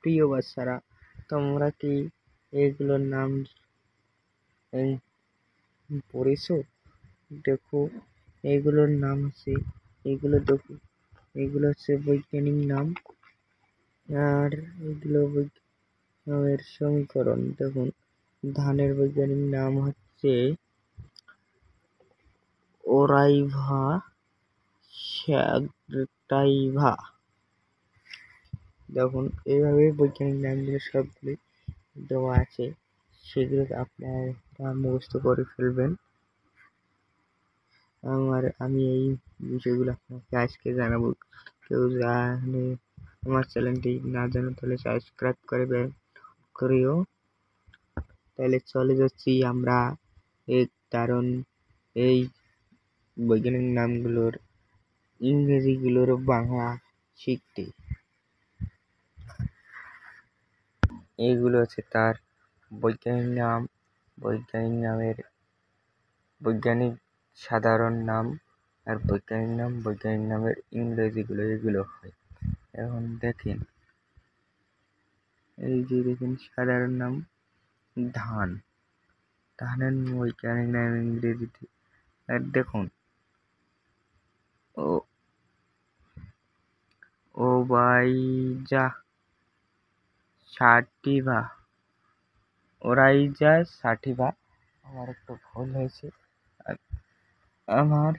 প্রিয় বাচ্চারা, তোমরা কি এগুলোর নাম পড়েছো? দেখো, এগুলোর নাম হচ্ছে, এগুলো দেখো, এগুলো হচ্ছে বৈজ্ঞানিক নাম। আর এগুলো বৈজ্ঞানিক সমীকরণ। দেখুন, ধানের বৈজ্ঞানিক নাম হচ্ছে ওরাইভা স্যাটাইভা। দেখুন, এইভাবে বৈজ্ঞানিক নামগুলো সবগুলি দেওয়া আছে, সেগুলো আপনারা মুখস্থ করে ফেলবেন। আমি এই বিষয়গুলো আপনাকে আজকে জানাবো। কেউ জানে আমার চ্যানেলটি না জানো তাহলে সাবস্ক্রাইব করিও। তাহলে চলে যাচ্ছি আমরা এই বৈজ্ঞানিক নামগুলোর ইংরেজিগুলোর বাংলা শিখতে। এইগুলো হচ্ছে তার বৈজ্ঞানিক নাম, বৈজ্ঞানিক নামের বৈজ্ঞানিক সাধারণ নাম, আর বৈজ্ঞানিক নামের ইংরেজিগুলো এগুলো হয়। এখন দেখেন, এই যে দেখেন সাধারণ নাম ধান, ধানের বৈজ্ঞানিক নাম ইংরেজিতে। আর দেখুন, ওরাইজা স্যাটিভা, ওরাইজা স্যাটিভা। আমার একটু ভুল হয়েছে। আমার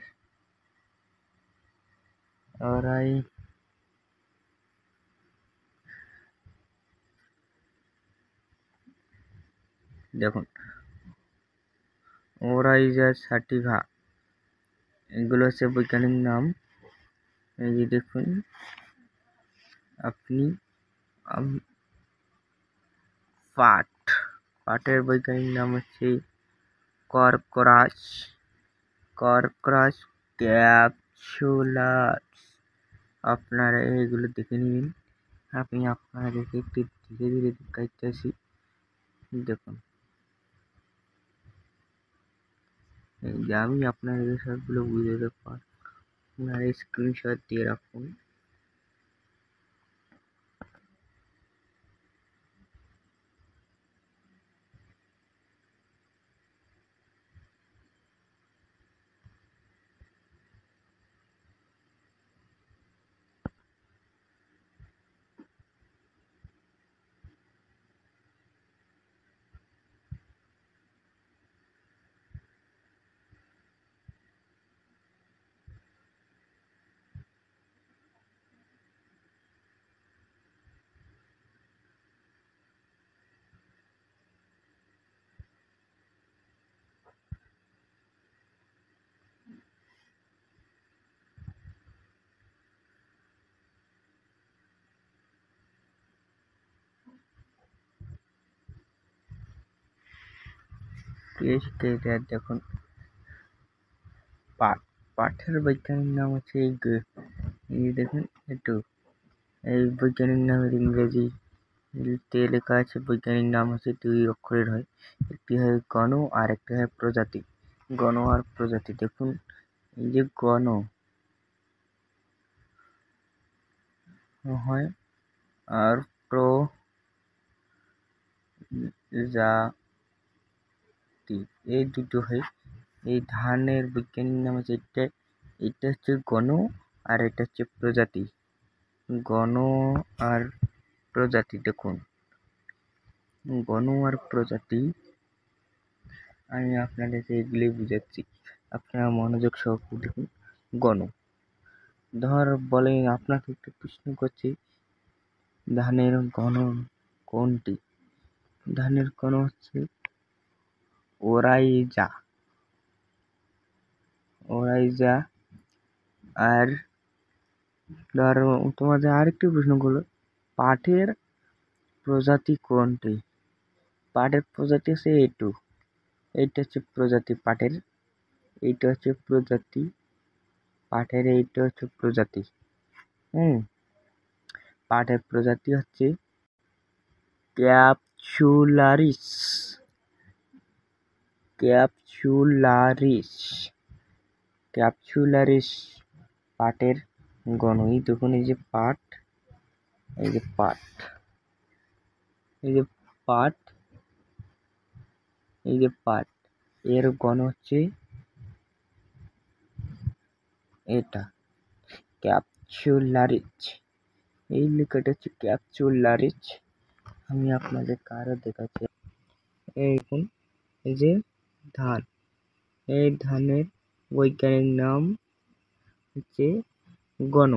দেখুন, ওরাইজা স্যাটিভা এগুলো হচ্ছে বৈজ্ঞানিক নাম। এই যে দেখুন, পাটের বৈজ্ঞানিক নাম হচ্ছে কর্করাস ক্যাপসুলাস। আপনারা এইগুলো দেখে নিন। আমি আপনাদেরকে একটু ধীরে ধীরে দেখাইতেছি। দেখুন, এই যে আমি আপনাদের সবগুলো বুঝাতে পারি, আপনারা স্ক্রিনশট দিয়ে রাখুন। দেখুন, পাটের বৈজ্ঞানিক নাম হচ্ছে এই দেখুন একটু, এই বৈজ্ঞানিক নামের ইংরেজি তে লেখা আছে। বৈজ্ঞানিক নাম হচ্ছে 2 অক্ষরের হয়, একটি হয় গণ আর একটি হয় প্রজাতি। গণ আর প্রজাতি। দেখুন, এই যে গণ হয় আর প্রজাতি, এই দুটো হয়। এই ধানের বৈজ্ঞানিক নাম হচ্ছে এটা হচ্ছে গণ আর এটা হচ্ছে প্রজাতি। গণ আর প্রজাতি। দেখুন, গণ আর প্রজাতি আমি আপনাদেরকে এগুলি বুঝাচ্ছি, আপনারা মনোযোগ সহকারে দেখুন। গণ, বলেন, আপনাকে একটু প্রশ্ন করছি, ধানের গণ কোনটি? ধানের গণ হচ্ছে ওরাইজা। আর ধরো তোমাদের আরেকটি প্রশ্ন করলো, পাটের প্রজাতি কোনটি? পাটের প্রজাতি হচ্ছে এইটা হচ্ছে প্রজাতি পাটের, এইটা হচ্ছে প্রজাতি পাটের, এইটা হচ্ছে প্রজাতি। পাটের প্রজাতি হচ্ছে ক্যাপসুলারিস। পাটের গণ। এই দেখুন, এই যে পাট, এই যে পাট, এই যে পাট, এর গণ হচ্ছে এটা ক্যাপসুলারিজ। এই লেখাটা হচ্ছে ক্যাপসুলারিজ। আমি আপনাদেরকে আরো দেখাচ্ছি। এই দেখুন, এই যে ধান, এই ধানের বৈজ্ঞানিক নাম হচ্ছে গণ।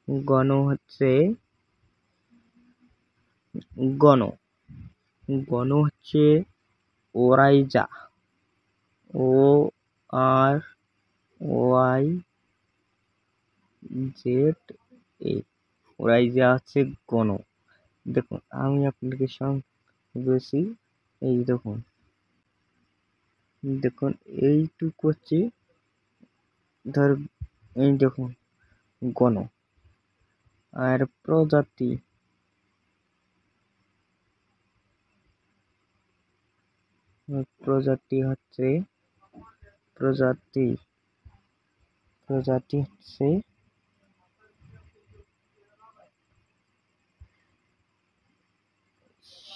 গণ হচ্ছে গণ গণ হচ্ছে ওরাইজা, ও আর ওয়াই জেড এ, ওরাইজা হচ্ছে গণ। দেখুন আমি আপনাকে বেশি, এই দেখুন, দেখুন এইটুকু হচ্ছে ধর, এই দেখুন গণ। আর প্রজাতি, প্রজাতি হচ্ছে প্রজাতি প্রজাতি হচ্ছে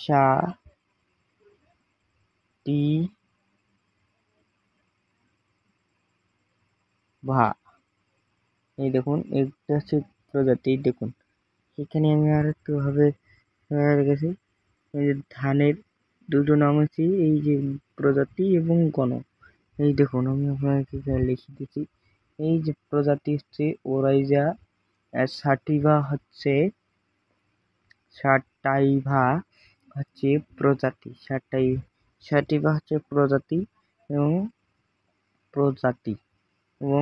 সাটিভা। এই দেখুন এটা হচ্ছে প্রজাতি। দেখুন এখানে আমি আর একটু ভাবে রেখেছি। এই যে ধানের দুটো নাম আছে, এই যে প্রজাতি এবং গণ। এই দেখুন আমি আপনাকে লিখে দিচ্ছি। এই যে প্রজাতি হচ্ছে ওরাইজা, আর সাটাইভা হচ্ছে প্রজাতি। সাটিভা হচ্ছে প্রজাতি এবং প্রজাতি এবং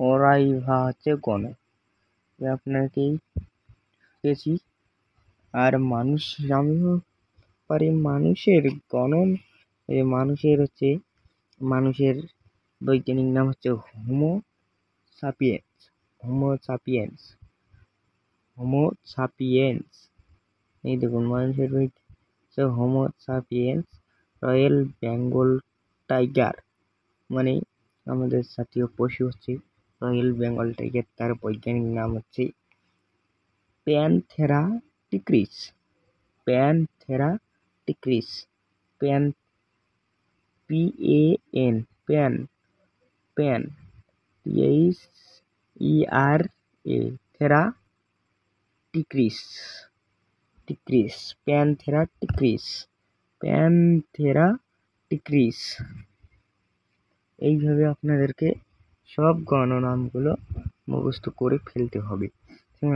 ওরাইভা হচ্ছে গণ। আপনাকেই পেয়েছি। আর মানুষ, আমিও পারি মানুষের গণন। মানুষের বৈজ্ঞানিক নাম হচ্ছে হোমো সাপিয়েন্স। Homo sapiens. এই দেখুন মানুষের হচ্ছে Homo sapiens. Royal Bengal tiger, মানে আমাদের জাতীয় পশু হচ্ছে রয়্যাল বেঙ্গল টাইগার। তার বৈজ্ঞানিক নাম হচ্ছে Panthera tigris. Panthera tigris, pan, PAN, pan, pan, THERA, thera tigris, Panthera tigris. এইভাবে আপনাদেরকে সব গণনামগুলো মুখস্থ করে ফেলতে হবে।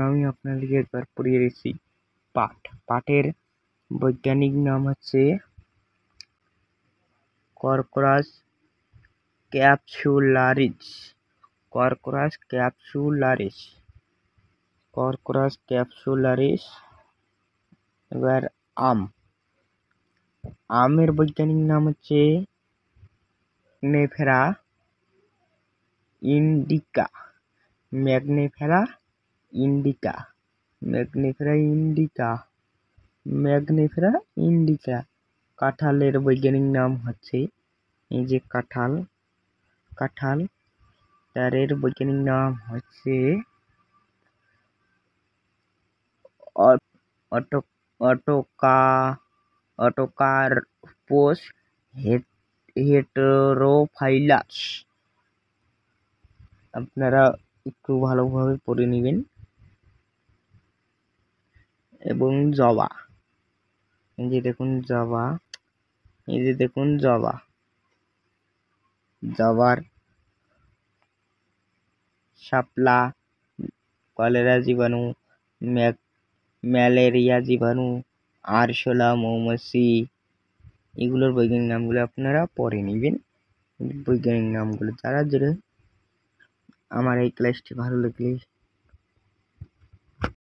আমি আপনাদেরকে একবার পড়িয়ে দিচ্ছি। পাট, পাটের বৈজ্ঞানিক নাম হচ্ছে কর্করাস ক্যাপসুলারিস। কর্করাস ক্যাপসুলারিস। এবার আমের বৈজ্ঞানিক নাম হচ্ছে ম্যাগনিফেরা ইন্ডিকা। ম্যাগনিফেরা ইন্ডিকা। কাঁঠালের বৈজ্ঞানিক নাম হচ্ছে, এই যে কাঁঠাল, তার বৈজ্ঞানিক নাম হচ্ছে অটোকার্পস হেটেরোফাইলাস। আপনারা একটু ভালোভাবে পড়ে নেবেন। এবং জবা, এই যে দেখুন জবার শাপলা, কলেরা জীবাণু, ম্যালেরিয়া জীবাণু, আরশোলা মৌমাছি। এগুলোর বৈজ্ঞানিক নামগুলো আপনারা পড়ে নেবেন। বৈজ্ঞানিক নামগুলো যারা আমার এই ক্লাসটি ভালো লাগলে